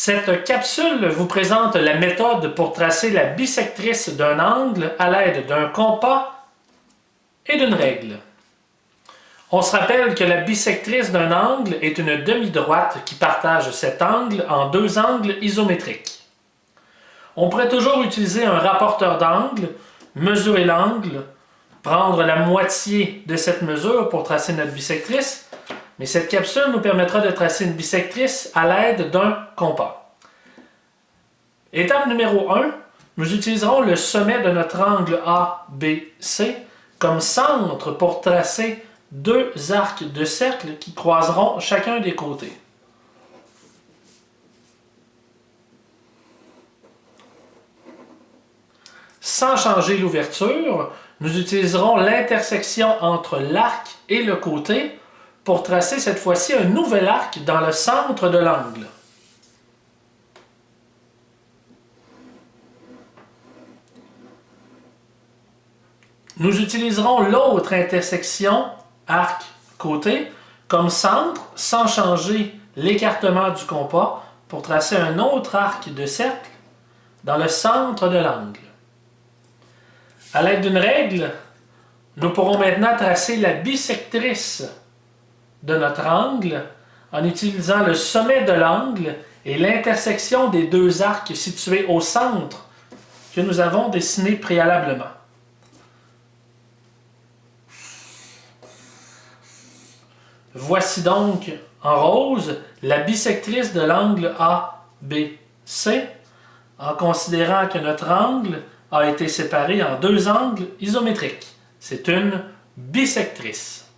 Cette capsule vous présente la méthode pour tracer la bisectrice d'un angle à l'aide d'un compas et d'une règle. On se rappelle que la bisectrice d'un angle est une demi-droite qui partage cet angle en deux angles isométriques. On pourrait toujours utiliser un rapporteur d'angle, mesurer l'angle, prendre la moitié de cette mesure pour tracer notre bisectrice, mais cette capsule nous permettra de tracer une bisectrice à l'aide d'un compas. Étape numéro 1, nous utiliserons le sommet de notre angle ABC comme centre pour tracer deux arcs de cercle qui croiseront chacun des côtés. Sans changer l'ouverture, nous utiliserons l'intersection entre l'arc et le côté pour tracer cette fois-ci un nouvel arc dans le centre de l'angle. Nous utiliserons l'autre intersection arc-côté comme centre sans changer l'écartement du compas pour tracer un autre arc de cercle dans le centre de l'angle. À l'aide d'une règle, nous pourrons maintenant tracer la bisectrice de notre angle en utilisant le sommet de l'angle et l'intersection des deux arcs situés au centre que nous avons dessinés préalablement. Voici donc en rose la bisectrice de l'angle ABC en considérant que notre angle a été séparé en deux angles isométriques. C'est une bisectrice.